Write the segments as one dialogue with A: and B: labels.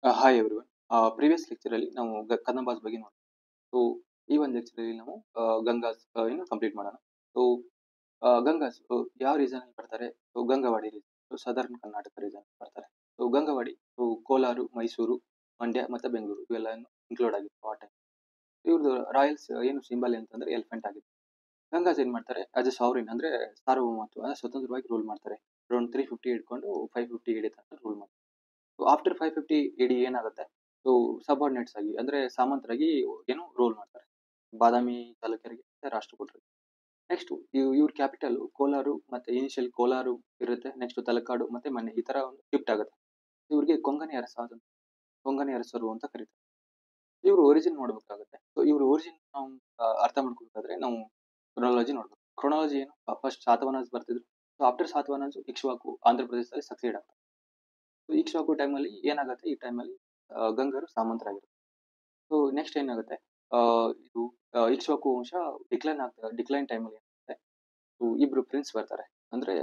A: Hi everyone. Previous ಲೆಕ್ಚರಲ್ಲಿ ನಾವು ಕದಂಬಾಸ್ ಬಗ್ಗೆ ನೋಡಿದ್ವಿ. ಸೊ ಈ ಒಂದು ಲೆಕ್ಚರಲ್ಲಿ ನಾವು ಗಂಗಾಸ್ ಏನು ಕಂಪ್ಲೀಟ್ ಮಾಡೋಣ. ಸೊ ಗಂಗಾಸ್ ಯಾವ ರೀಸನ್ ಅಲ್ಲಿ ಬರ್ತಾರೆ? So Gangavadi reason, so southern Karnataka reason ಬರ್ತಾರೆ. ಸೊ ಗಂಗವಾಡಿ, ಸೊ ಕೋಲಾರ, ಮೈಸೂರು, ಮಂಡ್ಯ ಮತ್ತೆ ಬೆಂಗಳೂರು ಇವೆಲ್ಲ ಇನ್ಕ್ಲೂಡ್ ಆಗಿತ್ತು ಆ ಟೈಮ್. ಇವ್ರದ್ದು ರಾಯಲ್ಸ್ ಏನು ಸಿಂಬಲ್ ಅಂತಂದ್ರೆ ಎಲಿಫೆಂಟ್ ಆಗಿತ್ತು. ಗಂಗಾಸ್ ಏನ್ ಮಾಡ್ತಾರೆ, ಆಸ್ ಎ ಸಾವರಿನ್ ಅಂದ್ರೆ ಸಾರ್ವಭೌಮತ್ವ ಸ್ವತಂತ್ರವಾಗಿ ರೂಲ್ ಮಾಡ್ತಾರೆ. ಅರೌಂಡ್ 350 ಹಿಡ್ಕೊಂಡು 550 AD ತನಕ ರೂಲ್ ಮಾಡ್ತಾರೆ. ಆಫ್ಟರ್ 550 AD ಏನಾಗುತ್ತೆ, ಸೊ ಸಬಾರ್ಡಿನೇಟ್ಸ್ ಆಗಿ ಅಂದ್ರೆ ಸಾಮಂತರಾಗಿ ಏನು ರೂಲ್ ಮಾಡ್ತಾರೆ, ಬಾದಾಮಿ ಚಾಲುಕ್ಯರಿಗೆ ಮತ್ತೆ ರಾಷ್ಟ್ರಕೂಟರಿಗೆ. ನೆಕ್ಸ್ಟ್ ಇವ್ರ ಕ್ಯಾಪಿಟಲ್ ಕೋಲಾರು, ಮತ್ತೆ ಇನಿಷಿಯಲ್ ಕೋಲಾರು ಇರುತ್ತೆ, ನೆಕ್ಸ್ಟ್ ತಲಕಾಡು ಮತ್ತೆ ಮನೆ ಈ ತರ ಒಂದು ಶಿಫ್ಟ್ ಆಗುತ್ತೆ. ಇವ್ರಿಗೆ ಕೊಂಗಣಿ ಅರಸ ಕೊಂಗಣಿ ಅರಸರು ಅಂತ ಕರೀತಾರೆ. ಇವ್ರು ಒರಿಜಿನ್ ನೋಡ್ಬೇಕಾಗುತ್ತೆ. ಸೊ ಇವ್ರ ಒರಿಜಿನ್ ನಾವು ಅರ್ಥ ಮಾಡ್ಕೋಬೇಕಾದ್ರೆ ನಾವು ಕ್ರೊನಾಲಜಿ ನೋಡ್ಬೇಕು. ಕ್ರೊನಾಲಜಿ ಏನು, ಫಸ್ಟ್ ಸಾತವಾಹನಸ್ ಬರ್ತಿದ್ರು. ಸೊ ಆಫ್ಟರ್ ಸಾತವಾಹನಸ್ ಇಕ್ಷ್ವಾಕು ಆಂಧ್ರ ಪ್ರದೇಶದಲ್ಲಿ ಸಕ್ಸೀಡ್ ಆಗ್ತಾರೆ. ಸೊ ಇಕ್ಷ್ವಾಕು ಟೈಮಲ್ಲಿ ಏನಾಗುತ್ತೆ, ಈ ಟೈಮಲ್ಲಿ ಗಂಗರು ಸಾಮಂತರಾಗಿರ್ತಾರೆ. ಸೊ ನೆಕ್ಸ್ಟ್ ಏನಾಗುತ್ತೆ, ಇದು ಇಕ್ಷ್ವಾಕು ವಂಶ ಡಿಕ್ಲೈನ್ ಟೈಮಲ್ಲಿ ಏನಾಗುತ್ತೆ, ಸೊ ಇಬ್ರು ಪ್ರಿನ್ಸ್ ಬರ್ತಾರೆ. ಅಂದ್ರೆ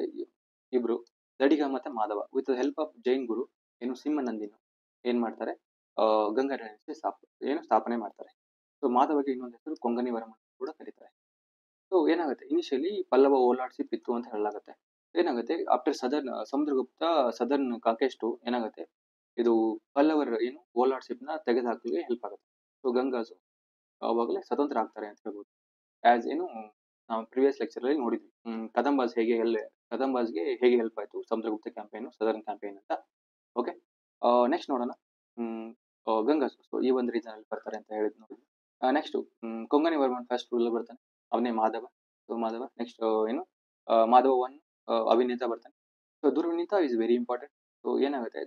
A: ಇಬ್ರು ದಡಿಗ ಮತ್ತೆ Madhava with help of Jain ಗುರು ಏನು ಸಿಂಹನಂದಿನ ಏನ್ ಮಾಡ್ತಾರೆ, ಗಂಗಾ ಡೈನೆಸ್ಟಿ ಸ್ಥಾಪನೆ ಮಾಡ್ತಾರೆ. ಸೊ ಮಾಧವಗೆ ಇನ್ನೊಂದು ಹೆಸರು ಕೊಂಗನಿ ವರಮ ಕೂಡ ಕರೀತಾರೆ. ಸೊ ಏನಾಗುತ್ತೆ, ಇನಿಷಿಯಲಿ ಪಲ್ಲವ ಓಲಾಡ್ಶಿಪ್ ಇತ್ತು ಅಂತ ಹೇಳಲಾಗುತ್ತೆ. ಏನಾಗುತ್ತೆ, ಆಫ್ಟರ್ ಸಮುದ್ರಗುಪ್ತ ಸದರ್ನ್ ಕಾಂಕೆಸ್ಟ್ ಏನಾಗುತ್ತೆ, ಇದು ಪಲ್ಲವರ ಏನು ಓಲಾಡ್ಶಿಪ್ ನ ತೆಗೆದುಹಾಕಲಿಕ್ಕೆ ಹೆಲ್ಪ್ ಆಗುತ್ತೆ. ಸೊ ಗಂಗಾಸು ಅವಾಗಲೇ ಸ್ವತಂತ್ರ ಆಗ್ತಾರೆ ಅಂತ ಹೇಳ್ಬೋದು. ಆಸ್ ಏನು ನಾವು ಪ್ರಿವಿಯಸ್ ಲೆಕ್ಚರ್ ಅಲ್ಲಿ ನೋಡಿದ್ವಿ, ಕದಂಬಾಸ್ಗೆ ಹೇಗೆ ಹೆಲ್ಪ್ ಆಯ್ತು ಸಮುದ್ರಗುಪ್ತ ಕ್ಯಾಂಪೇನ್ ಸದರ್ನ್ ಕ್ಯಾಂಪೇನ್ ಅಂತ. ಓಕೆ, ನೆಕ್ಸ್ಟ್ ನೋಡೋಣ. ಗಂಗಾಸು ಸೊ ಈ ಒಂದು ರೀಸನ್ ಅಲ್ಲಿ ಬರ್ತಾರೆ ಅಂತ ಹೇಳಿದ್ ನೋಡಿದ್ವಿ. ನೆಕ್ಸ್ಟ್ ಕೊಂಗನಿ ವರ್ಮನ್ ಫಸ್ಟ್ ರೂಲರ್ ಬರ್ತಾನೆ, ಅವನೇ ಮಾಧವ. ಸೊ ಮಾಧವ ನೆಕ್ಸ್ಟ್ ಏನು ಮಾಧವ ಒನ್ ಅವಿನೇತ ಬರ್ತಾನೆ. So Durvinita is very important. So ಏನಾಗುತ್ತೆ,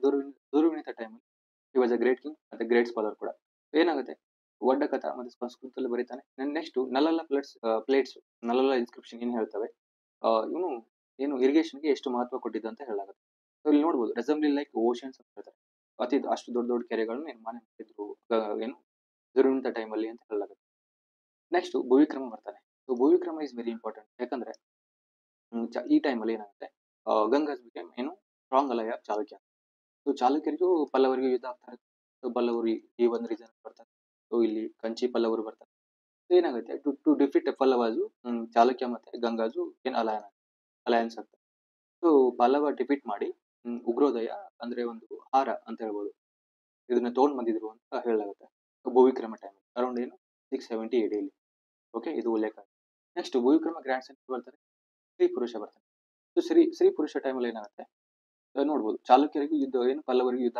A: ದುರ್ವಿನೀತ ಟೈಮಲ್ಲಿ he was a great king ಮತ್ತೆ ಗ್ರೇಟ್ ಸ್ಕಾಲರ್ ಕೂಡ. ಏನಾಗುತ್ತೆ, ಒಡ್ಡ ಕಥಾ ಮತ್ತೆ ಸಂಸ್ಕೃತದಲ್ಲಿ ಬರೀತಾನೆ. ನೆಕ್ಸ್ಟ್ ನಲಲ್ಲ ಪ್ಲೇಟ್ಸ್ ನಲಲ್ಲ ಇನ್ಸ್ಕ್ರಿಪ್ಷನ್ ಏನ್ ಹೇಳ್ತವೆ, ಇವನು ಏನು ಇರಿಗೇಷನ್ಗೆ ಎಷ್ಟು ಮಹತ್ವ ಕೊಟ್ಟಿದ್ದ ಅಂತ ಹೇಳಲಾಗುತ್ತೆ. ಸೊ ಇಲ್ಲಿ ನೋಡ್ಬೋದು, ರೆಸಂಬ್ಲಿ ಲೈಕ್ ಓಷನ್ಸ್ ಅಂತ ಹೇಳ್ತಾರೆ. ಅಷ್ಟು ದೊಡ್ಡ ದೊಡ್ಡ ಕೆರೆಗಳನ್ನು ನಿರ್ಮಾಣ ಮಾಡಿದ್ರು ಏನು ದುರ್ವಿನೀತ ಟೈಮಲ್ಲಿ ಅಂತ ಹೇಳಲಾಗುತ್ತೆ. ನೆಕ್ಸ್ಟ್ ಭೂವಿಕ್ರಮ ಬರ್ತಾನೆ. So Bhuvikrama is very important. ಯಾಕಂದ್ರೆ ಈ ಟೈಮಲ್ಲಿ ಏನಾಗುತ್ತೆ, ಗಂಗಾಸ್ ಬಿಕೇಮ್ ಏನು ಸ್ಟ್ರಾಂಗ್ ಅಲಯ ಚಾಲುಕ್ಯ. ಸೊ ಚಾಲುಕ್ಯರಿಗೂ ಪಲ್ಲವರಿಗೂ ಯುದ್ಧ ಆಗ್ತಾರೆ. ಸೊ ಪಲ್ಲವರು ಈ ಒಂದು ರೀಸನ್ ಬರ್ತಾರೆ. ಸೊ ಇಲ್ಲಿ ಕಂಚಿ ಪಲ್ಲವರು ಬರ್ತಾರೆ. ಸೊ ಏನಾಗುತ್ತೆ, ಟು ಡಿಫಿಟ್ ಪಲ್ಲವಾಜು ಚಾಲುಕ್ಯ ಮತ್ತೆ ಗಂಗಾಜು ಏನ್ ಅಲಯನ್ಸ್ ಆಗ್ತಾರೆ. ಸೊ ಪಲ್ಲವ ಡಿಫಿಟ್ ಮಾಡಿ ಉಗ್ರೋದಯ ಅಂದ್ರೆ ಒಂದು ಹಾರ ಅಂತ ಹೇಳ್ಬೋದು, ಇದನ್ನ ತಗೊಂಡ್ ಬಂದಿದ್ರು ಅಂತ ಹೇಳಲಾಗುತ್ತೆ. ಭೂವಿಕ್ರಮ ಟೈಮ್ ಅರೌಂಡ್ ಏನು 670 AD. ಓಕೆ, ಇದು ಉಲ್ಲೇಖ. ನೆಕ್ಸ್ಟ್ ಭೂವಿಕ್ರಮ ಗ್ರ್ಯಾಂಡ್ ಸೆಂಟ್ ಬರ್ತಾರೆ, ಸ್ತ್ರೀ ಪುರುಷ ಬರ್ತಾರೆ. ಸೊ ಸ್ತ್ರೀ ಪುರುಷ ಟೈಮಲ್ಲಿ ಏನಾಗುತ್ತೆ ನೋಡ್ಬೋದು, ಚಾಲುಕ್ಯರಿಗೂ ಏನು ಪಲ್ಲವರಿಗೂ ಯುದ್ಧ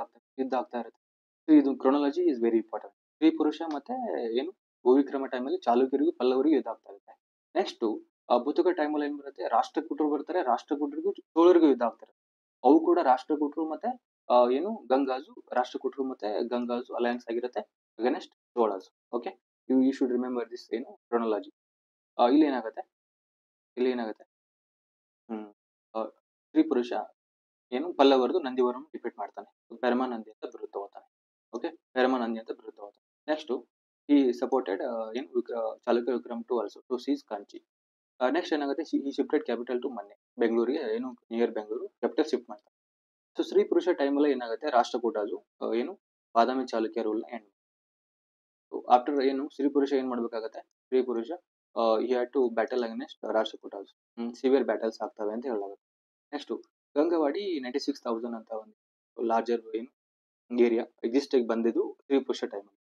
A: ಆಗ್ತಾ ಇರುತ್ತೆ. ಸೊ ಇದು ಕ್ರೊನಾಲಜಿ ಇಸ್ ವೆರಿ ಇಂಪಾರ್ಟೆಂಟ್. ಸ್ತ್ರೀ ಪುರುಷ ಮತ್ತೆ ಏನು ಭೂವಿಕ್ರಮ ಟೈಮಲ್ಲಿ ಚಾಲುಕ್ಯರಿಗೂ ಪಲ್ಲವರಿಗೂ ಯುದ್ಧ ಆಗ್ತಾ ಇರುತ್ತೆ. ನೆಕ್ಸ್ಟ್ ಬುತುಕ ಟೈಮಲ್ಲಿ ಏನ್ ಬರುತ್ತೆ, ರಾಷ್ಟ್ರಕೂಟರು ಬರ್ತಾರೆ, ರಾಷ್ಟ್ರಕೂಟರಿಗೂ ಚೋಳರಿಗೂ ಯುದ್ಧ ಆಗ್ತಾರೆ. ಅವು ಕೂಡ ರಾಷ್ಟ್ರಕೂಟರು ಮತ್ತೆ ಏನು ರಾಷ್ಟ್ರಕೂಟರು ಮತ್ತೆ ಗಂಗಾಜು ಅಲಯನ್ಸ್ ಆಗಿರುತ್ತೆ against Cholas. Okay, you should remember this ಏನು ಕ್ರೊನಾಲಜಿ. ಇಲ್ಲಿ ಏನಾಗುತ್ತೆ ಹ್ಮ್ ಸ್ತ್ರೀ ಪುರುಷ ಏನು ಪಲ್ಲವರದು ನಂದಿವರಂ ಡಿಪೀಟ್ ಮಾಡ್ತಾನೆ, ಪರಮಾನಂದಿ ಅಂತ ಬಿರುದು ತಗೋತಾನೆ. ಓಕೆ, ಪರಮಾನಂದಿ ಅಂತ ಬಿರುದು ತಗೋತಾನೆ. ನೆಕ್ಸ್ಟ್ ಈ ಸಪೋರ್ಟೆಡ್ ಏನು Chalukya Vikram to also to seize Kanchi. Next ಏನಾಗುತ್ತೆ, ಈ ಶಿಫ್ಟೆಡ್ ಕ್ಯಾಪಿಟಲ್ ಟು ಮೊನ್ನೆ ಬೆಂಗಳೂರಿಗೆ ಏನು ನಿಯರ್ ಬೆಂಗಳೂರು ಕ್ಯಾಪಿಟಲ್ ಶಿಫ್ಟ್ ಮಾಡ್ತಾರೆ. ಸೊ ಸ್ತ್ರೀ ಪುರುಷ ಟೈಮಲ್ಲಿ ಏನಾಗುತ್ತೆ, ರಾಷ್ಟ್ರಕೂಟರು ಏನು Badami Chalukya rule end. After ಏನು ಸ್ತ್ರೀ ಪುರುಷ ಏನ್ ಮಾಡ್ಬೇಕಾಗತ್ತೆ, Sripurusha he had to battle against ರಾಷ್ಟ್ರಕೂಟರ್ಸ್. ಸಿವಿಯರ್ ಬ್ಯಾಟಲ್ಸ್ ಆಗ್ತವೆ ಅಂತ ಹೇಳಲಾಗುತ್ತೆ. ನೆಕ್ಸ್ಟ್ ಗಂಗವಾಡಿ 96,000 ಅಂತ ಒಂದು ಲಾರ್ಜರ್ ಏನು ಏರಿಯಾ ಎಕ್ಸಿಸ್ಟ್ ಬಂದಿದ್ದು ಸ್ತ್ರೀ ಪುರುಷ ಟೈಮಲ್ಲಿ.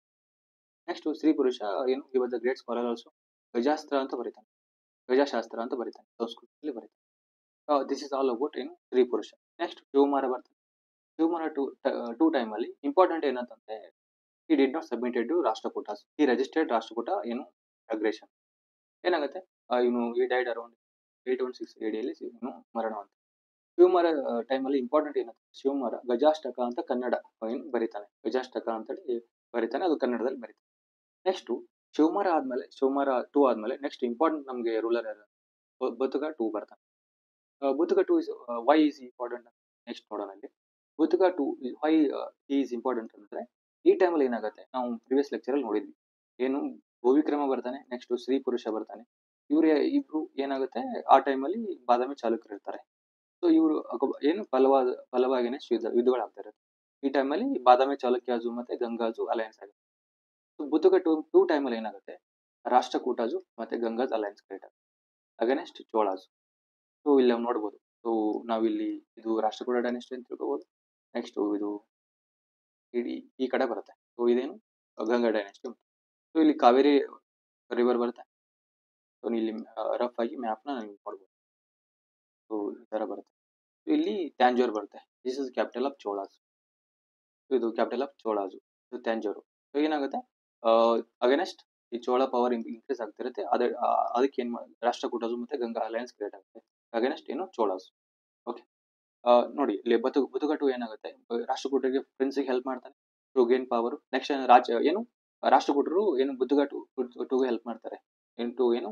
A: ನೆಕ್ಸ್ಟ್ ಸ್ತ್ರೀ ಪುರುಷ ಏನು ಇವಾಗ ಗ್ರೇಟ್ ಸ್ಕಾಲರ್ ಆಲ್ಸೋ ಗಜಾಸ್ತ್ರ ಅಂತ ಬರೀತಾನೆ, ಗಜಾಶಾಸ್ತ್ರ ಅಂತ ಬರೀತಾನೆ, ಸಂಸ್ಕೃತದಲ್ಲಿ ಬರೀತಾನೆ. ದಿಸ್ ಇಸ್ ಆಲ್ ಅಬೌಟ್ ಏನು ಸ್ತ್ರೀ ಪುರುಷ. ನೆಕ್ಸ್ಟ್ ಶಿವಮಾರ ಬರ್ತಾನೆ. ಶಿವಮಾರ ಟೂ ಟೈಮಲ್ಲಿ ಇಂಪಾರ್ಟೆಂಟ್ ಏನಂತಂದ್ರೆ, he did not submitted to Rashtrakutas, he registered Rashtrakuta ಏನು ಅಗ್ರೇಷನ್. ಏನಾಗುತ್ತೆ, ಇವನು ಈ ಡೈಡ್ ಅರೌಂಡ್ 816 AD ಇವನು ಮರಣ ಅಂತ. ಶಿವಮಾರ ಟೈಮಲ್ಲಿ ಇಂಪಾರ್ಟೆಂಟ್ ಏನಂತ, ಶಿವಮಾರ ಗಜಾಷ್ಟಕ ಅಂತ ಕನ್ನಡ ಏನು ಬರೀತಾನೆ, ಗಜಾಷ್ಟಕ ಅಂತೇಳಿ ಬರೀತಾನೆ, ಅದು ಕನ್ನಡದಲ್ಲಿ ಬರೀತಾನೆ. ನೆಕ್ಸ್ಟ್ ಶಿವಮಾರ 2 ಆದ್ಮೇಲೆ ನೆಕ್ಸ್ಟ್ ಇಂಪಾರ್ಟೆಂಟ್ ನಮಗೆ ರೂಲರ್ ಯಾರು, ಬುತುಕ 2 ಬರ್ತಾನೆ. ಬುತುಕ 2 is why is important next ನೋಡೋಣ. ಅಲ್ಲಿ ಬುತುಕ 2 ವೈ ಈಸ್ ಇಂಪಾರ್ಟೆಂಟ್ ಅಂದ್ರೆ, ಈ ಟೈಮಲ್ಲಿ ಏನಾಗುತ್ತೆ, ನಾವು ಪ್ರಿವಿಯಸ್ ಲೆಕ್ಚರ್ ಅಲ್ಲಿ ನೋಡಿದ್ವಿ, ಏನು ಭೂವಿಕ್ರಮ ಬರ್ತಾನೆ, ನೆಕ್ಸ್ಟ್ ಸ್ತ್ರೀ ಪುರುಷ ಬರ್ತಾನೆ. ಇವ್ರು ಇಬ್ರು ಏನಾಗುತ್ತೆ, ಆ ಟೈಮಲ್ಲಿ ಬಾದಾಮಿ ಚಾಲುಕ್ಯರು ಇರ್ತಾರೆ. ಸೊ ಇವರು ಏನು ಫಲವಾಗೇನೆ ಯುದ್ಧಗಳಾಗ್ತಾ ಇರುತ್ತೆ. ಈ ಟೈಮಲ್ಲಿ ಬಾದಾಮಿ ಚಾಲುಕ್ಯಾಜು ಮತ್ತೆ ಗಂಗಾಜು ಅಲಯನ್ಸ್ ಆಗುತ್ತೆ. ಸೊ ಬುತುಕ ಟೂ ಟೈಮಲ್ಲಿ ಏನಾಗುತ್ತೆ, ರಾಷ್ಟ್ರಕೂಟಜು ಮತ್ತೆ ಗಂಗಾಜ್ ಅಲಯನ್ಸ್ ಕ್ರಿಯೇಟ್ ಆಗುತ್ತೆ ಅಗೇನೆಸ್ಟ್ ಚೋಳಾಜು. ಸೊ ಇಲ್ಲಿ ನಾವು ನೋಡ್ಬೋದು. ಸೊ ನಾವಿಲ್ಲಿ ಇದು ರಾಷ್ಟ್ರಕೂಟ ಡೈನೆಸ್ಟಿ ಅಂತ ತಿಳ್ಕೊಬೋದು. ನೆಕ್ಸ್ಟ್ ಇದು ಇಡೀ ಈ ಕಡೆ ಬರುತ್ತೆ. ಸೊ ಇದೇನು ಗಂಗಾ ಡೈನೆಸ್ಟಿ. ಸೊ ಇಲ್ಲಿ ಕಾವೇರಿ ರಿವರ್ ಬರುತ್ತೆ. ಸೊ ಇಲ್ಲಿ ರಫ್ ಆಗಿ ಮ್ಯಾಪ್ನ ನೀವು ನೋಡ್ಬೋದು. ಸೊ ಈ ಥರ ಬರುತ್ತೆ. ಸೊ ಇಲ್ಲಿ ಟ್ಯಾಂಜೋರ್ ಬರುತ್ತೆ. This is capital of Cholas. ಇದು ಕ್ಯಾಪಿಟಲ್ ಆಫ್ ಚೋಳಾಜು, ಇದು ಟ್ಯಾಂಜೋರು. ಸೊ ಏನಾಗುತ್ತೆ, ಅಗೇನೆಸ್ಟ್ ಈ ಚೋಳ ಪವರ್ ಇನ್ಕ್ರೀಸ್ ಆಗ್ತಿರುತ್ತೆ. ಅದಕ್ಕೆ ಏನು ಮಾಡೋದು, ರಾಷ್ಟ್ರಕೂಟಜು ಮತ್ತೆ ಗಂಗಾ ಅಲಯನ್ಸ್ ಕ್ರಿಯೇಟ್ ಆಗುತ್ತೆ ಅಗೇನೆಸ್ಟ್ ಏನು ಚೋಳಾಸ್. ಓಕೆ, ನೋಡಿ ಇಲ್ಲಿ ಬುತುಕಟು ಏನಾಗುತ್ತೆ, ರಾಷ್ಟ್ರಕೂಟರಿಗೆ ಪ್ರಿನ್ಸಿಗೆ ಹೆಲ್ಪ್ ಮಾಡ್ತಾನೆ ಟು ಗೇನ್ ಪವರ್. ನೆಕ್ಸ್ಟ್ ಏನು ರಾಷ್ಟ್ರಕೂಟರು ಏನು ಟುಗೆ ಹೆಲ್ಪ್ ಮಾಡ್ತಾರೆ ಏನು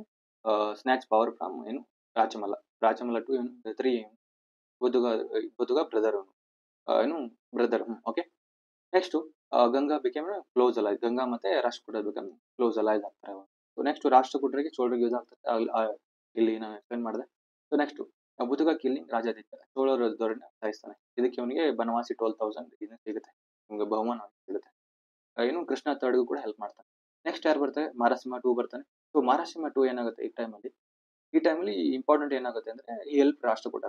A: ಸ್ನ್ಯಾಚ್ ಪವರ್ ಫ್ರಮ್ ಏನು ರಾಚಮಲ್ಲ ಟು ಏನು 3 ಬುದುಗ ಬ್ರದರ್ ಏನು brother. Okay, next Ganga became close allies. Ganga ಮತ್ತೆ ರಾಷ್ಟ್ರಕೂಟ ಬಿಕಮ್ ಕ್ಲೋಸ್ ಅಲೈಸ್ ಆಗ್ತಾರೆ. ಸೊ ನೆಕ್ಸ್ಟ್ ರಾಷ್ಟ್ರಕೂಟರಿಗೆ ಚೋಳರಿಗೆ ಯೂಸ್ ಆಗ್ತದೆ, ಇಲ್ಲಿ ನಾನು ಎಕ್ಸ್ಪ್ಲೇನ್ ಮಾಡಿದೆ. So next Butuga killing Rajaditya, ಚೋಳರ ದೊರೆನ ಸಾಯಿಸ್ತಾನೆ. ಇದಕ್ಕೆ ಅವನಿಗೆ ಬನವಾಸಿ 12,000 ಇದನ್ನ ಸಿಗುತ್ತೆ, ನಿಮ್ಗೆ ಬಹುಮಾನ ಸಿಗುತ್ತೆ. ಏನು ಕೃಷ್ಣ ತಡ್ಗೂ ಕೂಡ ಹೆಲ್ಪ್ ಮಾಡ್ತಾನೆ. ನೆಕ್ಸ್ಟ್ ಯಾರು ಬರ್ತಾರೆ, ಮಾರಸಿಂಹ 2 ಬರ್ತಾನೆ. ಸೊ ಮಾರಸಿಂಹ 2 ಏನಾಗುತ್ತೆ, ಈ ಟೈಮಲ್ಲಿ ಇಂಪಾರ್ಟೆಂಟ್ ಏನಾಗುತ್ತೆ ಅಂದ್ರೆ ಈ ಹೆಲ್ಪ್ ರಾಷ್ಟ್ರಕೂಟ.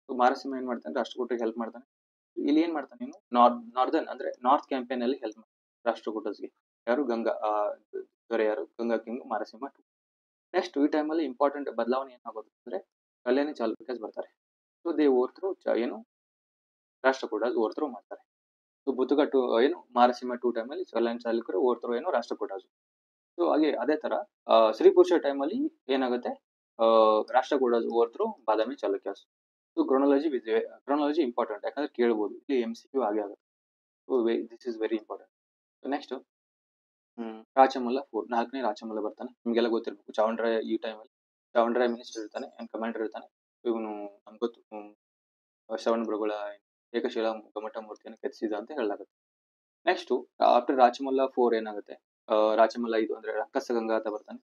A: ಸೊ ಮಾರಸಿಂಹ ಏನ್ ಮಾಡ್ತಾನೆ, ರಾಷ್ಟ್ರಕೂಟರಿಗೆ ಹೆಲ್ಪ್ ಮಾಡ್ತಾನೆ. ಇಲ್ಲಿ ಏನ್ ಮಾಡ್ತಾನೆ, ನೀನು ನಾರ್ದರ್ನ್ ಅಂದ್ರೆ ನಾರ್ತ್ ಕ್ಯಾಂಪೇನ್ ಅಲ್ಲಿ ಹೆಲ್ಪ್ ಮಾಡ್ತಾನೆ ರಾಷ್ಟ್ರಕೂಟಸ್ಗೆ. ಯಾರು ಗಂಗಾ ದೊರೆ, ಯಾರು ಗಂಗಾ ಕಿಂಗ್ ಮಾರಸಿಂಹ 2. ನೆಕ್ಸ್ಟ್ ಈ ಟೈಮಲ್ಲಿ ಇಂಪಾರ್ಟೆಂಟ್ ಬದಲಾವಣೆ ಏನಾಗುತ್ತೆ ಅಂದ್ರೆ ಕಲ್ಯಾಣಿ ಚಾಲುಕ್ಯಸ್ ಬರ್ತಾರೆ. ಸೊ ದೇ ಓವರ್ಥ್ರೋ ಏನು ರಾಷ್ಟ್ರಕೂಟ ಓವರ್ಥ್ರೋ ಮಾಡ್ತಾರೆ. ಸೊ ಬುತುಗ 2 ಏನು ಮಾರಸಿಂಹ 2 ಟೈಮಲ್ಲಿ ಕಲ್ಯಾಣಿ ಚಾಲುಕ್ಯರು ಓವರ್ಥ್ರೋ ಏನು ರಾಷ್ಟ್ರಕೂಟಜು. ಸೊ ಹಾಗೆ ಅದೇ ತರ ಶ್ರೀ ಪುರುಷ ಟೈಮಲ್ಲಿ ಏನಾಗುತ್ತೆ, ರಾಷ್ಟ್ರಕೂಟಜು ಓವರ್ಥ್ರೋ ಬಾದಾಮಿ ಚಾಲುಕ್ಯಾಸ್. ಸೊ ಕ್ರೊನಾಲಜಿ ಇಂಪಾರ್ಟೆಂಟ್, ಯಾಕಂದ್ರೆ ಕೇಳ್ಬೋದು, ಇಲ್ಲಿ MCQ ಆಗೇ ಆಗುತ್ತೆ. So this is very important. Next Rachamalla 4, 4ನೇ ರಾಚಮಲ್ಲ ಬರ್ತಾನೆ. ನಿಮಗೆಲ್ಲ ಗೊತ್ತಿರಬೇಕು, ಚಾವಂಡ್ರಾಯ ಈ ಟೈಮಲ್ಲಿ ಚಾವಂಡ್ರಾಯ ಮಿನಿಸ್ಟರ್ ಇರ್ತಾನೆ ಅಂಡ್ ಕಮಾಂಡರ್ ಇರ್ತಾನೆ. ಇವನು ನಮ್ಗೆ ಗೊತ್ತು, ಶ್ರವಣ ಬೆಳಗೊಳ ಏಕಶಿಲಾ ಗೊಮ್ಮಟ ಮೂರ್ತಿಯನ್ನು ಕೆತ್ತಿಸಿದ ಅಂತ ಹೇಳಲಾಗುತ್ತೆ. ನೆಕ್ಸ್ಟ್ ಆಫ್ಟರ್ ರಾಚಮಲ್ಲ 4 ಏನಾಗುತ್ತೆ, ರಾಚಮಲ್ಲ 5 ಅಂದ್ರೆ ರಕ್ಕಸ ಗಂಗಾ ಅಂತ ಬರ್ತಾನೆ.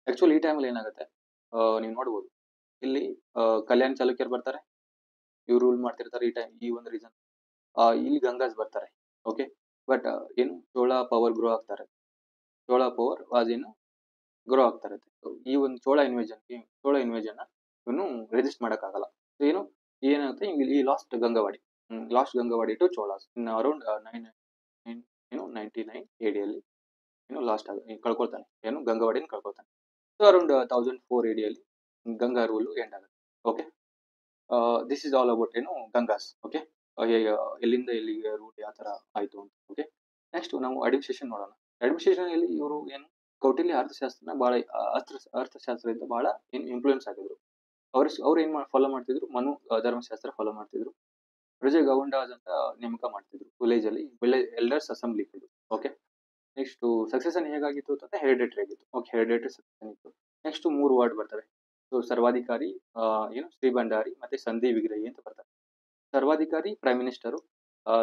A: ಆಕ್ಚುಲಿ ಈ ಟೈಮಲ್ಲಿ ಏನಾಗುತ್ತೆ, ನೀವು ನೋಡ್ಬೋದು ಇಲ್ಲಿ ಕಲ್ಯಾಣ ಚಾಲುಕ್ಯರು ಬರ್ತಾರೆ, ಇವ್ರು ರೂಲ್ ಮಾಡ್ತಿರ್ತಾರೆ ಈ ಒಂದು ರೀಸನ್. ಇಲ್ಲಿ ಗಂಗಾಸ್ ಬರ್ತಾರೆ. ಓಕೆ, ಬಟ್ ಏನು ಚೋಳ ಪವರ್ ಗ್ರೋ ಆಗ್ತಾರೆ, ಚೋಳ ಪವರ್ ಏನು ಗ್ರೋ ಆಗ್ತಾ ಇರುತ್ತೆ. ಈ ಒಂದು ಚೋಳ ಇನ್ವೇಜನ್ ಇವನು ರೆಜಿಸ್ಟ್ ಮಾಡೋಕ್ಕಾಗಲ್ಲ. ಸೊ ಏನಾಗುತ್ತೆ, ಈ last Gangavadi to Cholas in around 99 AD ಅಲ್ಲಿ ಲಾಸ್ಟ್ ಕಳ್ಕೊಳ್ತಾನೆ, ಗಂಗವಾಡಿನ ಕಳ್ಕೊಳ್ತಾನೆ. ಸೊ ಅರೌಂಡ್ 1004 AD ಅಲ್ಲಿ ಗಂಗಾ ರೂಲ್ ಎಂಡ್ ಆಗುತ್ತೆ. Okay, this is all about Gangas. Okay, ಎಲ್ಲಿಂದ ಎಲ್ಲಿಗೆ ರೂಟ್ ಯಾವ ತರ ಆಯ್ತು ಅಂತ. ಓಕೆ, ನೆಕ್ಸ್ಟ್ ನಾವು ಅಡ್ಮಿನಿಸ್ಟ್ರೇಷನ್ ನೋಡೋಣ. ಅಡ್ಮಿನಿಸ್ಟ್ರೇಷನ್ ಅಲ್ಲಿ ಇವರು ಕೌಟಿಲ್ಯ ಅರ್ಥಶಾಸ್ತ್ರನ ಬಹಳ ಅರ್ಥಶಾಸ್ತ್ರದಿಂದ ಬಹಳ ಇನ್ಫ್ಲೂಯೆನ್ಸ್ ಆಗಿದ್ರು. ಅವ್ರು ಏನ್ ಫಾಲೋ ಮಾಡ್ತಿದ್ರು, ಮನು ಧರ್ಮಶಾಸ್ತ್ರ ಫಾಲೋ ಮಾಡ್ತಿದ್ರು. ಪ್ರಜೆ ಗೌಂಡಾಸ್ ಅಂತ ನೇಮಕ ಮಾಡ್ತಿದ್ರು village elders assembly. Okay, next succession ಹೇಗಾಗಿತ್ತು ಅಂತ ಹೆರಿಡೇಟರಿ ಆಗಿತ್ತು. ಓಕೆ, ಹೆರಿಡೇಟರಿ ಸಕ್ಸೆಷನ್ ಇತ್ತು. ನೆಕ್ಸ್ಟ್ 3 ವಾರ್ಡ್ ಬರ್ತವೆ. ಸೊ ಸರ್ವಾಧಿಕಾರಿ, ಶ್ರೀ ಭಂಡಾರಿ ಮತ್ತೆ ಸಂಧಿ ವಿಗ್ರಹಿ ಅಂತ ಬರ್ತಾರೆ. ಸರ್ವಾಧಿಕಾರಿ ಪ್ರೈಮ್ ಮಿನಿಸ್ಟರು,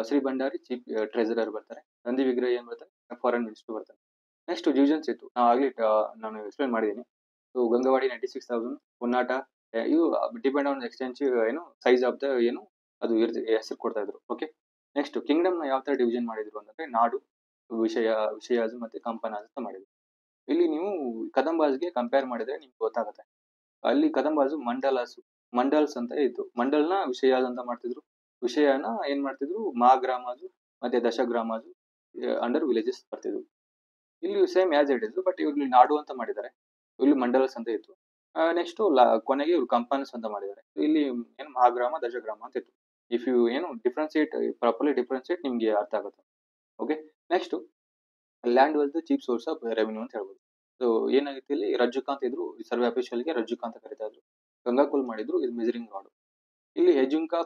A: ಶ್ರೀ ಭಂಡಾರಿ ಚೀಫ್ ಟ್ರೆಜರರ್ ಬರ್ತಾರೆ, ಸಂಧಿ ವಿಗ್ರಹಿ ಏನ್ ಬರ್ತಾರೆ, ಫಾರೆನ್ ಮಿನಿಸ್ಟರ್ ಬರ್ತಾರೆ. ನೆಕ್ಸ್ಟ್ ಡಿವಿಷನ್ಸ್ ಇತ್ತು, ನಾನು ಎಕ್ಸ್ಪ್ಲೇನ್ ಮಾಡಿದ್ದೀನಿ. ಸೊ ಗಂಗವಾಡಿ 96,000, ಹೊನ್ನಾಟ ಇವು depend on extensive size of the ಅದು ಹೆಸರು ಕೊಡ್ತಾ ಇದ್ರು. ಓಕೆ, ನೆಕ್ಸ್ಟ್ ಕಿಂಗ್ಡಮ್ ನ ಯಾವ ತರ ಡಿವಿಷನ್ ಮಾಡಿದ್ರು ಅಂದ್ರೆ ನಾಡು, ವಿಷಯಾಜ್ ಮತ್ತೆ ಕಂಪನಾಜ್ ಅಂತ ಮಾಡಿದ್ರು. ಇಲ್ಲಿ ನೀವು ಕದಂಬಾಜ್ಗೆ ಕಂಪೇರ್ ಮಾಡಿದ್ರೆ ನಿಮ್ಗೆ ಗೊತ್ತಾಗುತ್ತೆ. ಅಲ್ಲಿ ಕದಂಬಾಜು ಮಂಡಲ್ಸ್ ಅಂತ ಇತ್ತು. ಮಂಡಲ್ನ ವಿಷಯಾಜ್ ಅಂತ ಮಾಡ್ತಿದ್ರು. ವಿಷಯನ ಏನ್ ಮಾಡ್ತಿದ್ರು, ಮಹಾಗ್ರಾಮಾಜು ಮತ್ತೆ ದಶಗ್ರಾಮಾಜು ಅಂಡರ್ ವಿಲೇಜಸ್ ಬರ್ತಿದ್ರು. ಇಲ್ಲಿ same as it is, but ಇವ್ರು ನಾಡು ಅಂತ ಮಾಡಿದ್ದಾರೆ, ಇಲ್ಲಿ ಮಂಡಲಸ್ ಅಂತ ಇತ್ತು. ನೆಕ್ಸ್ಟ್ ಕೊನೆಗೆ ಇವ್ರು ಕಂಪನಸ್ ಅಂತ ಮಾಡಿದ್ದಾರೆ. ಇಲ್ಲಿ ಮಹಾಗ್ರಾಮ ದಶಗ್ರಾಮ ಅಂತ ಇತ್ತು. ಇಫ್ ಯು ಪ್ರಾಪರ್ಲಿ ಡಿಫ್ರೆನ್ಸಿಯೇಟ್ ನಿಮ್ಗೆ ಅರ್ಥ ಆಗುತ್ತೆ. Okay, next land wealth cheap source of revenue ಅಂತ ಹೇಳ್ಬೋದು. ಸೊ ಏನಾಗಿತ್ತು, ಇಲ್ಲಿ ರಜ್ಜುಕಾಂತ್ ಇದ್ರು, ಸರ್ವೆ ಅಫಿಷಿಯಲ್ಗೆ ರಜ್ಜುಕಾಂತ್ ಕರಿತಾ ಇದ್ರು. ಗಂಗಾಕುಲ್ ಮಾಡಿದ್ರು, ಇದು ಮೆಜರಿಂಗ್ ರಾಡ್. ಇಲ್ಲಿ ಹೆಜುಂಕಾ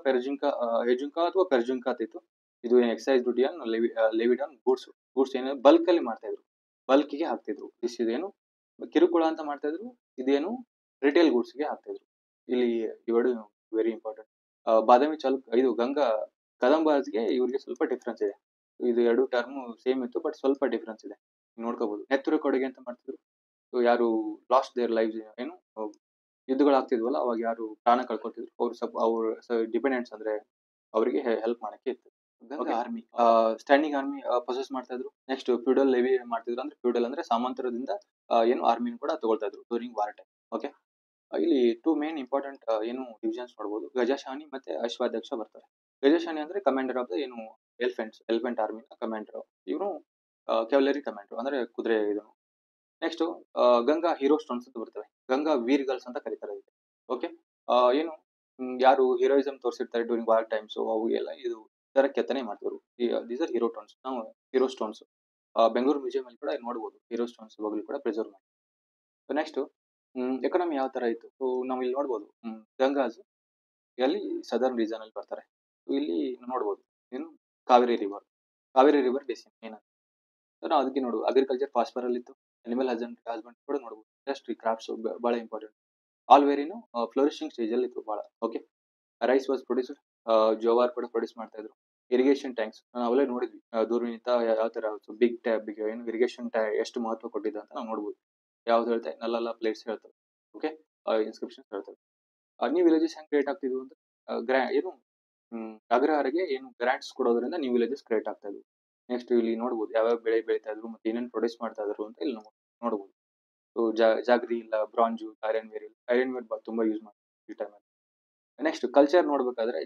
A: ಅಥವಾ ಪೆರ್ಜುಂಕಾ ಅಂತ ಇತ್ತು. ಇದು excise duty levied on goods bulk ಅಲ್ಲಿ ಮಾಡ್ತಾ ಇದ್ರು, ಬಲ್ಕ್ಗೆ ಹಾಕ್ತಿದ್ರು. ಕಿರುಕುಳ ಅಂತ ಮಾಡ್ತಾ ಇದ್ರು, ಇದೇನು ರಿಟೇಲ್ ಗೂಡ್ಸ್ಗೆ ಹಾಕ್ತಾ ಇದ್ರು. ಇಲ್ಲಿ ಇವೆರಡು ವೆರಿ ಇಂಪಾರ್ಟೆಂಟ್. ಬಾದಾಮಿ ಇದು ಕದಂಬಾಜ್ಗೆ ಇವ್ರಿಗೆ ಸ್ವಲ್ಪ ಡಿಫ್ರೆನ್ಸ್ ಇದೆ. ಇದು ಎರಡು ಟರ್ಮ್ ಸೇಮ್ ಇತ್ತು, ಬಟ್ ಸ್ವಲ್ಪ ಡಿಫ್ರೆನ್ಸ್ ಇದೆ, ನೋಡ್ಕೋಬಹುದು. ನೆತ್ತೂರು ಕೊಡುಗೆ ಅಂತ ಮಾಡ್ತಿದ್ರು. ಯಾರು ಲಾಸ್ಟ್ ದೇರ್ ಲೈಫ್ ಯುದ್ಧಗಳಾಗ್ತಿದ್ವಲ್ಲ, ಅವಾಗ ಯಾರು ಪ್ರಾಣ ಕಳ್ಕೊತಿದ್ರು, ಅವ್ರ ಡಿಪೆಂಡೆಂಟ್ಸ್ ಅಂದ್ರೆ ಅವರಿಗೆ ಹೆಲ್ಪ್ ಮಾಡಕ್ಕೆ ಇತ್ತು. Ganga
B: Okay.
A: Army standing army possess ಮಾಡ್ತಾ ಇದ್ರು. ನೆಕ್ಸ್ಟ್ ಫ್ಯೂಡಲ್ ಲೆವಿ ಮಾಡ್ತಿದ್ರು. ಅಂದ್ರೆ ಫ್ಯೂಡಲ್ ಅಂದ್ರೆ ಸಾಮಂತರದಿಂದ ಏನು ಆರ್ಮಿನ ಕೂಡ ತಗೊಳ್ತಾ ಇದ್ರು ಡ್ಯೂರಿಂಗ್ ವಾರ್ ಟೈಮ್. ಓಕೆ. ಇಲ್ಲಿ ಟೂ ಮೇನ್ ಇಂಪಾರ್ಟೆಂಟ್ ಏನು ಡಿವಿಷನ್ಸ್ ನೋಡ್ಬೋದು. ಗಜಶಾನಿ ಮತ್ತೆ ಅಶ್ವಾಧ್ಯಕ್ಷ ಬರ್ತಾರೆ. ಗಜಶಾನಿ ಅಂದ್ರೆ ಕಮಾಂಡರ್ ಆಫ್ ದ ಏನು ಎಲಿಫೆಂಟ್ ಆರ್ಮಿ ಕಮಾಂಡರ್. ಇವನು ಕ್ಯಾವಲರಿ ಕಮಾಂಡರ್ ಅಂದ್ರೆ ಕುದುರೆ ಇದು. ನೆಕ್ಸ್ಟ್ ಗಂಗಾ ಹೀರೋ ಸ್ಟೋನ್ಸ್ ಅಂತ ಬರ್ತವೆ. ಗಂಗಾ ವೀರ್ ಗರ್ಲ್ಸ್ ಅಂತ ಕರೀತಾರೆ ಇದಕ್ಕೆ. ಓಕೆ. ಏನು ಯಾರು ಹೀರೋಯಿಸಂ ತೋರಿಸಿರ್ತಾರೆ ಡ್ಯೂರಿಂಗ್ ವಾರ್ ಟೈಮ್ಸ್ ಅವುಗೆಲ್ಲ ಇದು ತರ ಕೆತ್ತನೆ ಮಾಡ್ತಿದ್ರು. These are hero tones. ನಾವು ಹೀರೋ ಸ್ಟೋನ್ಸ್ ಬೆಂಗಳೂರು ಮ್ಯೂಸಿಯಂ ಅಲ್ಲಿ ಕೂಡ ನೋಡಬಹುದು. ಹೀರೋ ಸ್ಟೋನ್ಸ್ ಇವಾಗಲೂ ಕೂಡ ಪ್ರಿಸರ್ವ್ ಮಾಡಿ. ನೆಕ್ಸ್ಟ್ ಎಕಾನಮಿ ಯಾವ ತರ ಇತ್ತು. ಸೊ ನಾವು ಇಲ್ಲಿ ನೋಡ್ಬೋದು. ಗಂಗಾಸ್ ಎಲ್ಲಿ ಸದರ್ನ್ ರೀಜನ್ ಅಲ್ಲಿ ಬರ್ತಾರೆ. ಇಲ್ಲಿ ನೋಡ್ಬೋದು ಏನು ಕಾವೇರಿ ರಿವರ್ ಬೇಸಿನ್ ಏನಂತ. ಸೊ ನಾವು ಅದಕ್ಕೆ ನೋಡುವ ಅಗ್ರಿಕಲ್ಚರ್ ಫಾಸ್ಫರಲ್ ಇತ್ತು. ಅನಿಮಲ್ ಹಸ್ಬೆಂಡ್ ಕೂಡ ನೋಡ್ಬೋದು. ಇಂಡಸ್ಟ್ರಿ ಕ್ರಾಫ್ಟ್ಸ್ ಬಹಳ ಇಂಪಾರ್ಟೆಂಟ್. ಆಲ್ ವೇರಿನು ಫ್ಲೋರಿಶಿಂಗ್ ಸ್ಟೇಜ್ ಅಲ್ಲಿ ಇತ್ತು ಬಹಳ. Okay. Rice was produced. Jowar ಕೂಡ ಪ್ರೊಡ್ಯೂಸ್ ಮಾಡ್ತಾ ಇದ್ರು. ಇರಿಗೇಷನ್ ಟ್ಯಾಂಕ್ಸ್ ನಾವು ಅವಲೇ ನೋಡಿದ್ವಿ. ದೂರನಿಂದ ಯಾವ ತರ ಬಿಗ್ ಟ್ಯಾಬ್ ಏನು ಇರಿಗೇಷನ್ ಎಷ್ಟು ಮಹತ್ವ ಕೊಟ್ಟಿದೆ ಅಂತ ನಾವು ನೋಡ್ಬೋದು. ಯಾವ್ದು ಹೇಳ್ತಾರೆ ನಲ್ಲೆಲ್ಲ ಪ್ಲೇಟ್ಸ್ ಹೇಳ್ತವೆ. ಓಕೆ. ಇನ್ಸ್ಕ್ರಿಪ್ಷನ್ಸ್ ಹೇಳ್ತವೆ. ನ್ಯೂ ವಿಲೇಜಸ್ ಹೆಂಗ್ ಕ್ರಿಯೇಟ್ ಆಗ್ತಿದ್ವು ಅಂದ್ರೆ ಏನು ಅಗ್ರಹಾರಿಗೆ ಏನು ಗ್ರಾಂಟ್ಸ್ ಕೊಡೋದ್ರಿಂದ ನ್ಯೂ ವಿಲೇಜಸ್ ಕ್ರಿಯೇಟ್ ಆಗ್ತಾ ಇದ್ವು. ನೆಕ್ಸ್ಟ್ ಇಲ್ಲಿ ನೋಡ್ಬೋದು ಯಾವ್ಯಾವ ಬೆಳೆ ಬೆಳೀತಾ ಇದ್ರು ಮತ್ತೆ ಏನೇನು ಪ್ರೊಡ್ಯೂಸ್ ಮಾಡ್ತಾ ಇದ್ರು ಅಂತ ಇಲ್ಲಿ ನೋಡ್ಬೋದು. ಸೊ ಜಾಗ್ರಿ ಇಲ್ಲ ಬ್ರಾಂಜು ಐರನ್ ವೇರ್ ತುಂಬಾ ಯೂಸ್ ಮಾಡ್ತಾರೆ ಈ ಟೈಮಲ್ಲಿ. ನೆಕ್ಸ್ಟ್ ಕಲ್ಚರ್ ನೋಡ್ಬೇಕಾದ್ರೆ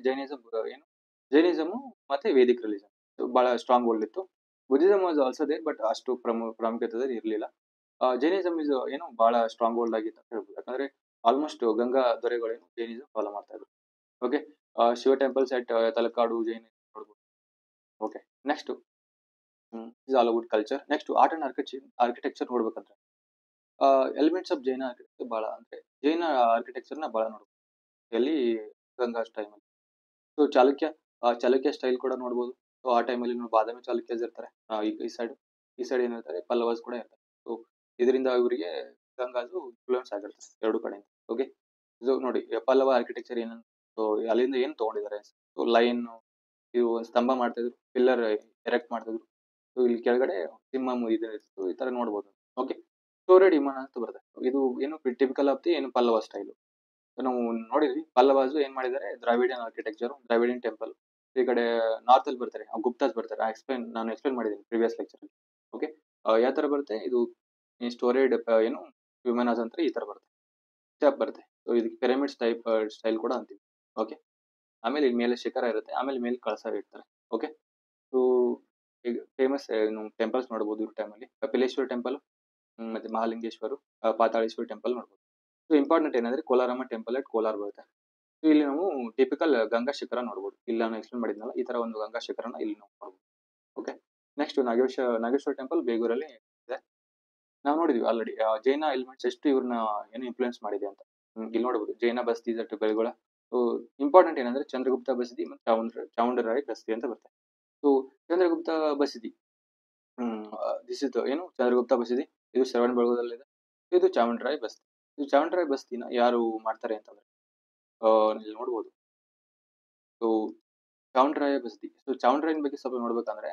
A: ಜೈನಿಸಮ್ ಮತ್ತೆ ವೇದಿಕ್ ರಿಲಿಜನ್ ಬಹಳ ಸ್ಟ್ರಾಂಗ್ ಹೋಲ್ಡ್ ಇತ್ತು. Buddhism was also there but ಅಷ್ಟು ಪ್ರಾಮುಖ್ಯತೆ ಇರಲಿಲ್ಲ. ಜೈನಿಸಮ್ ಇಸ್ ಏನು ಬಹಳ ಸ್ಟ್ರಾಂಗ್ ಹೋಲ್ಡ್ ಆಗಿತ್ತು ಅಂತ ಹೇಳ್ಬೋದು. ಯಾಕಂದ್ರೆ ಆಲ್ಮೋಸ್ಟ್ ಗಂಗಾ ದೊರೆಗಳೇನು ಜೈನಿಸಮ್ ಫಾಲೋ ಮಾಡ್ತಾ ಇದ್ರು. Okay. Shiva temples at Talakadu Jain ನೋಡ್ಬೋದು. Okay. Next is all about culture. Next art and architecture ನೋಡ್ಬೇಕಂದ್ರೆ ಎಲಿಮೆಂಟ್ಸ್ ಆಫ್ ಜೈನ ಆರ್ಕಿಟೆಕ್ಚರ್ ಬಹಳ ಅಂದ್ರೆ ಜೈನ ಆರ್ಕಿಟೆಕ್ಚರ್ನ ಬಹಳ ನೋಡ್ಬೋದು ಎಲ್ಲಿ ಗಂಗಾ ಟೈಮಲ್ಲಿ. ಸೊ ಚಾಲುಕ್ಯ ಸ್ಟೈಲ್ ಕೂಡ ನೋಡ್ಬೋದು. ಸೊ ಆ ಟೈಮಲ್ಲಿ ಬಾದಾಮಿ ಚಾಲುಕ್ಯಸ್ ಇರ್ತಾರೆ. ಈ ಸೈಡ್ ಏನಿರ್ತಾರೆ ಪಲ್ಲವಾಸ್ ಕೂಡ ಇರ್ತಾರೆ. ಸೊ ಇದರಿಂದ ಇವರಿಗೆ ಗಂಗಾದು ಇನ್ಫ್ಲೂಯೆನ್ಸ್ ಆಗಿರ್ತಾರೆ ಎರಡು ಕಡೆಯಿಂದ. ಓಕೆ. ಸೊ ನೋಡಿ ಪಲ್ಲವ ಆರ್ಕಿಟೆಕ್ಚರ್ ಏನಂತ. ಸೊ ಅಲ್ಲಿಂದ ಏನ್ ತಗೊಂಡಿದ್ದಾರೆ. ಸೊ ಲೈನ್ ಇವು ಸ್ತಂಭ ಮಾಡ್ತಾ ಇದ್ರು. ಪಿಲ್ಲರ್ ಎರೆಕ್ಟ್ ಮಾಡ್ತಿದ್ರು. ಸೊ ಇಲ್ಲಿ ಕೆಳಗಡೆ ಸಿಂಹ ಇತ್ತು. ಈ ತರ ನೋಡ್ಬೋದು. ಓಕೆ. ಸ್ಟೋರೇಡ್ ವಿಮಾನ ಅಂತ ಬರುತ್ತೆ. ಇದು ಏನು ಟಿಪಿಕಲ್ ಆಫ್ ದಿ ಏನು ಪಲ್ಲವ ಸ್ಟೈಲು. ನಾವು ನೋಡಿದ್ವಿ ಪಲ್ಲವಾಸ್ ಏನ್ ಮಾಡಿದ್ದಾರೆ ದ್ರಾವಿಡಿಯನ್ ಆರ್ಕಿಟೆಕ್ಚರ್ ದ್ರಾವಿಡಿಯನ್ ಟೆಂಪಲ್. ಈ ಕಡೆ ನಾರ್ತ್ ಅಲ್ಲಿ ಬರ್ತಾರೆ ಗುಪ್ತಾಸ್ ಬರ್ತಾರೆ. ನಾನು ಎಕ್ಸ್ಪ್ಲೈನ್ ಮಾಡಿದ್ದೀನಿ ಪ್ರಿವಿಯಸ್ ಲೆಕ್ಚರ್. ಓಕೆ. ಯಾವ ತರ ಬರುತ್ತೆ ಇದು ಸ್ಟೋರೇಡ್ ಏನು ವಿಮಾನಾಸ್ ಅಂತ ಈ ತರ ಬರುತ್ತೆ. ಸ್ಟೆಪ್ ಬರುತ್ತೆ. ಸೊ ಇದಕ್ಕೆ ಪಿರಮಿಡ್ಸ್ ಟೈಪ್ ಸ್ಟೈಲ್ ಕೂಡ ಅಂತೀವಿ. ಓಕೆ. ಆಮೇಲೆ ಇಲ್ಲಿ ಮೇಲೆ ಶಿಖರ ಇರುತ್ತೆ. ಆಮೇಲೆ ಮೇಲೆ ಕಳಸ ಇಡ್ತಾರೆ. ಓಕೆ. ಸೊ ಈಗ ಫೇಮಸ್ ಟೆಂಪಲ್ಸ್ ನೋಡ್ಬೋದು ಇವ್ರ ಟೈಮಲ್ಲಿ. ಕಪಿಲೇಶ್ವರ ಟೆಂಪಲ್ ಮತ್ತೆ ಮಹಾಲಿಂಗೇಶ್ವರ ಪಾತಾಳೇಶ್ವರ ಟೆಂಪಲ್ ನೋಡ್ಬೋದು. ಸೊ ಇಂಪಾರ್ಟೆಂಟ್ ಏನಂದ್ರೆ ಕೋಲಾರಮ್ಮ ಟೆಂಪಲ್ ಅಟ್ ಕೋಲಾರ ಬರುತ್ತೆ. ಸೊ ಇಲ್ಲಿ ನಾವು ಟಿಪಿಕಲ್ ಗಂಗಾ ಶಿಖರ ನೋಡ್ಬೋದು. ಇಲ್ಲಿ ನಾನು ಎಕ್ಸ್ಪ್ಲೇನ್ ಮಾಡಿದ್ನಲ್ಲ ಈ ತರ ಒಂದು ಗಂಗಾ ಶಿಖರನ ಇಲ್ಲಿ ನಾವು ನೋಡ್ಬೋದು. ಓಕೆ. ನೆಕ್ಸ್ಟ್ ನಾಗೇಶ್ವರ ಟೆಂಪಲ್ ಬೇಗೂರಲ್ಲಿ ಇದೆ. ನಾವು ನೋಡಿದ್ವಿ ಆಲ್ರೆಡಿ ಜೈನ ಎಲಿಮೆಂಟ್ಸ್ ಎಷ್ಟು ಇವ್ರನ್ನ ಏನು ಇನ್ಫ್ಲೂಯೆನ್ಸ್ ಮಾಡಿದೆ ಅಂತ. ಇಲ್ಲಿ ನೋಡಬಹುದು ಜೈನ ಬಸ್ತಿ ಬೆಳೆಗಳ. ಇಂಪಾರ್ಟೆಂಟ್ ಏನಂದ್ರೆ ಚಂದ್ರಗುಪ್ತ ಬಸದಿ ಮತ್ತು ಚಾಮುಂಡರಾಯ ಬಸದಿ ಅಂತ ಬರುತ್ತೆ. ಸೊ ಚಂದ್ರಗುಪ್ತ ಬಸದಿ ದಿಸ್ ಇಸ್ ಏನು ಚಂದ್ರಗುಪ್ತ ಬಸದಿ. ಇದು ಶ್ರವಣ ಬೆಳಗೊಳದಲ್ಲಿದೆ. ಇದು ಚಾಮುಂಡರಾಯ ಬಸದಿ. ಇದು ಚಾಮುಂಡರಾಯ ಬಸದಿನ ಯಾರು ಮಾಡ್ತಾರೆ ಅಂತಂದ್ರೆ ಇಲ್ಲಿ ನೋಡ್ಬೋದು. ಸೊ ಚಾಮುಂಡರಾಯ ಬಸದಿ. ಸೊ ಚಾಮುಂಡರಾಯನ ಬಗ್ಗೆ ಸ್ವಲ್ಪ ನೋಡ್ಬೇಕಂದ್ರೆ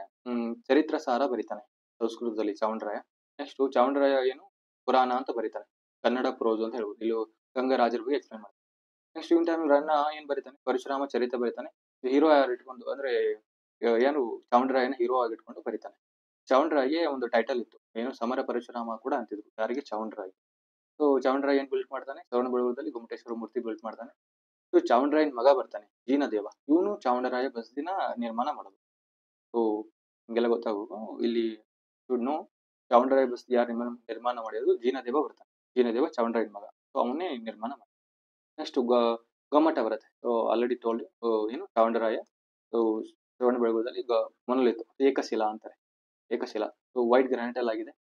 A: ಚರಿತ್ರ ಸಾರ ಬರೀತಾನೆ ಸಂಸ್ಕೃತದಲ್ಲಿ ಚಾಮುಂಡರಾಯ. ನೆಕ್ಸ್ಟ್ ಚಾಮುಂಡರಾಯ ಏನು ಪುರಾಣ ಅಂತ ಬರೀತಾನೆ. ಕನ್ನಡ ಪ್ರೋಸ್ ಅಂತ ಹೇಳ್ಬೋದು. ಇಲ್ಲಿ ಗಂಗರಾಜರ ಬಗ್ಗೆ ಎಕ್ಸ್ಪ್ಲೈನ್ ಮಾಡ್ತಾರೆ. ನೆಕ್ಸ್ಟ್ ಇವನ್ ಟೈಮ್ ರನ್ನ ಏನ್ ಬರೀತಾನೆ ಪರಶುರಾಮ ಚರಿತ ಬರೀತಾನೆ. ಹೀರೋ ಯಾರು ಇಟ್ಕೊಂಡು ಅಂದ್ರೆ ಏನು ಚಾಮುಂಡರಾಯನ ಹೀರೋ ಆಗಿಟ್ಕೊಂಡು ಬರೀತಾನೆ. ಚಾಮುಂಡರಾಯಿಗೆ ಒಂದು ಟೈಟಲ್ ಇತ್ತು ಏನು ಸಮರ ಪರಶುರಾಮ ಕೂಡ ಅಂತಿದ್ರು ಯಾರಿಗೆ ಚಾಮುಂಡರಾಯ. ಸೊ ಚಾಮುಂಡರಾಯ ಏನ್ ಬಿಲ್ಟ್ ಮಾಡ್ತಾನೆ ಶ್ರವಣ ಬೆಳಗೊಳದಲ್ಲಿ ಗೊಮ್ಮಟೇಶ್ವರ ಮೂರ್ತಿ ಬಿಲ್ಟ್ ಮಾಡ್ತಾನೆ. ಸೊ ಚಾಮುಂಡರಾಯನ್ ಮಗ ಬರ್ತಾನೆ ಜೀನದೇವ. ಇವನು ಚಾಮುಂಡರಾಯ ಬಸದಿನ ನಿರ್ಮಾಣ ಮಾಡೋದು. ಸೊ ಹಿಂಗೆಲ್ಲ ಗೊತ್ತಾಗಬೇಕು ಇಲ್ಲಿ. ನೋ ಚಾಮುಂಡರಾಯ ಬಸದಿ ಯಾರು ನಿರ್ಮಾಣ ಮಾಡಿರೋದು ಜೀನದೇವ ಬರ್ತಾನೆ. ಜೀನದೇವ ಚಾಮುಂಡರಾಯನ್ ಮಗ. ಸೊ ಅವನ್ನೇ ನಿರ್ಮಾಣ ಮಾಡಿ. ನೆಕ್ಸ್ಟ್ ಗೊಮ್ಮಟ ಬರುತ್ತೆ. ಸೊ ಆಲ್ರೆಡಿ ಟೋಲ್ಡ್ ಏನು ಚಾಮುಂಡರಾಯ. ಸೊ ಶ್ರವಣ ಬೆಳಗೊಳದಲ್ಲಿ ಮೊನಲಿತ್ತು ಏಕಶಿಲಾ ಅಂತಾರೆ. ಏಕಶಿಲಾ. ಸೊ ವೈಟ್ ಗ್ರಾನೈಟ್ ಅಲ್ಲಿ ಆಗಿದೆ.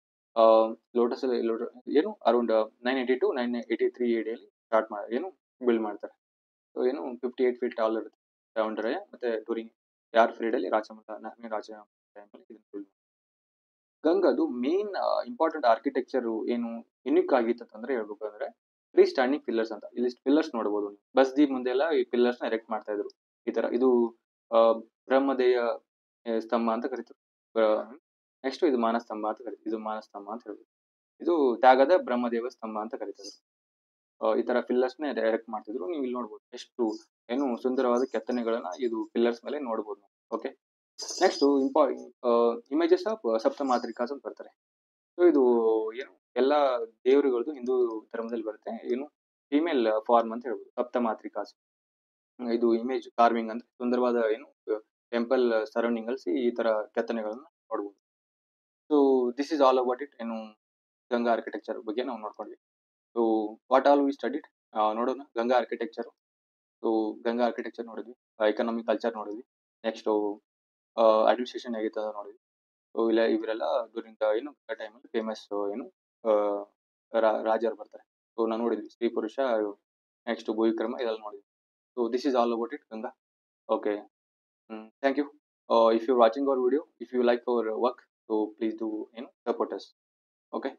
A: ಲೋಟಸ್ ಏನು ಅರೌಂಡ್ 982 983 AD ಸ್ಟಾರ್ಟ್ ಮಾಡಿ ಏನು ಬಿಲ್ಡ್ ಮಾಡ್ತಾರೆ. ಸೊ ಏನು 58 feet ಟಾಲ್ ಇರುತ್ತೆ ಚಾಮುಂಡರಾಯ. ಮತ್ತೆ ಡ್ಯೂರಿಂಗ್ ಯಾರ್ ಪೀರಿಯಡ್ ಅಲ್ಲಿ ನಾಲ್ಕನೇ ರಾಜ ಟೈಮಲ್ಲಿ ಇದನ್ನ ಬಿಲ್ಡ್. ಗಂಗಾದು ಮೇನ್ ಇಂಪಾರ್ಟೆಂಟ್ ಆರ್ಕಿಟೆಕ್ಚರ್ ಏನು ಯುನಿಕ್ ಆಗಿತ್ತು ಅಂತಂದ್ರೆ ಹೇಳ್ಬೇಕು ಅಂದ್ರೆ ಫ್ರೀ ಸ್ಟ್ಯಾಂಡಿಂಗ್ ಪಿಲ್ಲರ್ಸ್ ಅಂತ. ಇಲ್ಲಿ ಪಿಲ್ಲರ್ಸ್ ನೋಡಬಹುದು. ಬಸ್ದಿ ಮುಂದೆ ಎಲ್ಲ ಈ ಪಿಲ್ಲರ್ಸ್ ನ ಎರೆಕ್ಟ್ ಮಾಡ್ತಾ ಇದ್ರು ಈ ತರ. ಇದು ಬ್ರಹ್ಮದೇಯ ಸ್ತಂಭ ಅಂತ ಕರೀತಾರೆ. ನೆಕ್ಸ್ಟ್ ಇದು ಮಾನಸ್ತಂಭ ಅಂತ ಕರೀತಾರೆ. ಇದು ಮಾನಸ್ತಂಭ ಅಂತ ಹೇಳ್ಬೋದು. ಇದು ತ್ಯಾಗದ ಬ್ರಹ್ಮದೇವ ಸ್ತಂಭ ಅಂತ ಕರೀತಾರೆ. ಈ ತರ ಪಿಲ್ಲರ್ಸ್ ನ ಎರೆಕ್ಟ್ ಮಾಡ್ತಿದ್ರು. ನೀವು ಇಲ್ಲಿ ನೋಡ್ಬೋದು ಎಷ್ಟು ಏನು ಸುಂದರವಾದ ಕೆತ್ತನೆಗಳನ್ನ ಇದು ಪಿಲ್ಲರ್ಸ್ ಮೇಲೆ ನೋಡ್ಬೋದು. ಓಕೆ. ನೆಕ್ಸ್ಟ್ ಇಮೇಜಸ್ ಆಫ್ ಸಪ್ತಮಾತೃಕಾಸ್ ಅಂತ ಬರ್ತಾರೆ. ಸೊ ಇದು ಏನು ಎಲ್ಲ ದೇವರುಗಳದ್ದು ಹಿಂದೂ ಧರ್ಮದಲ್ಲಿ ಬರುತ್ತೆ. ಏನು ಫೀಮೇಲ್ ಫಾರ್ಮ್ ಅಂತ ಹೇಳ್ಬೋದು ಸಪ್ತಮಾತೃಕಾಸ್. ಇದು ಇಮೇಜ್ ಕಾರ್ವಿಂಗ್ ಅಂದ್ರೆ ಸುಂದರವಾದ ಏನು ಟೆಂಪಲ್ ಸರೌಂಡಿಂಗ್ ಅಲ್ಲಿ ಈ ತರ ಕೆತ್ತನೆಗಳನ್ನು ನೋಡ್ಬೋದು. So this is all about it. ಏನು ಗಂಗಾ ಆರ್ಕಿಟೆಕ್ಚರ್ ಬಗ್ಗೆ ನಾವು ನೋಡ್ಕೊಂಡ್ವಿ. So what all we studied ನೋಡೋಣ. Ganga architecture. So Ganga architecture ನೋಡಿದ್ವಿ, ಎಕನಾಮಿಕ್ ಕಲ್ಚರ್ ನೋಡಿದ್ವಿ, ನೆಕ್ಸ್ಟ್ ಅಡ್ಮಿನಿಸ್ಟ್ರೇಷನ್ ಹೇಗಿತ್ತು ಅಂತ ನೋಡಿದ್ವಿ. ಸೊ ಇಲ್ಲ ಇವರೆಲ್ಲ ಡ್ಯೂರಿಂಗ್ ಏನು ಟೈಮಲ್ಲಿ ಫೇಮಸ್ ಏನು ಆ, ರಾಜರು ಬರ್ತಾರೆ. ಸೊ ನಾವು ನೋಡಿದ್ವಿ ಸ್ತ್ರೀ ಪುರುಷ, ನೆಕ್ಸ್ಟ್ ಭೂವಿಕ್ರಮ ಇದೆಲ್ಲ ನೋಡಿದ್ವಿ. So this is all about it Ganga. Okay, thank you. If you're watching our video, if you like our work, so please do support us. Okay.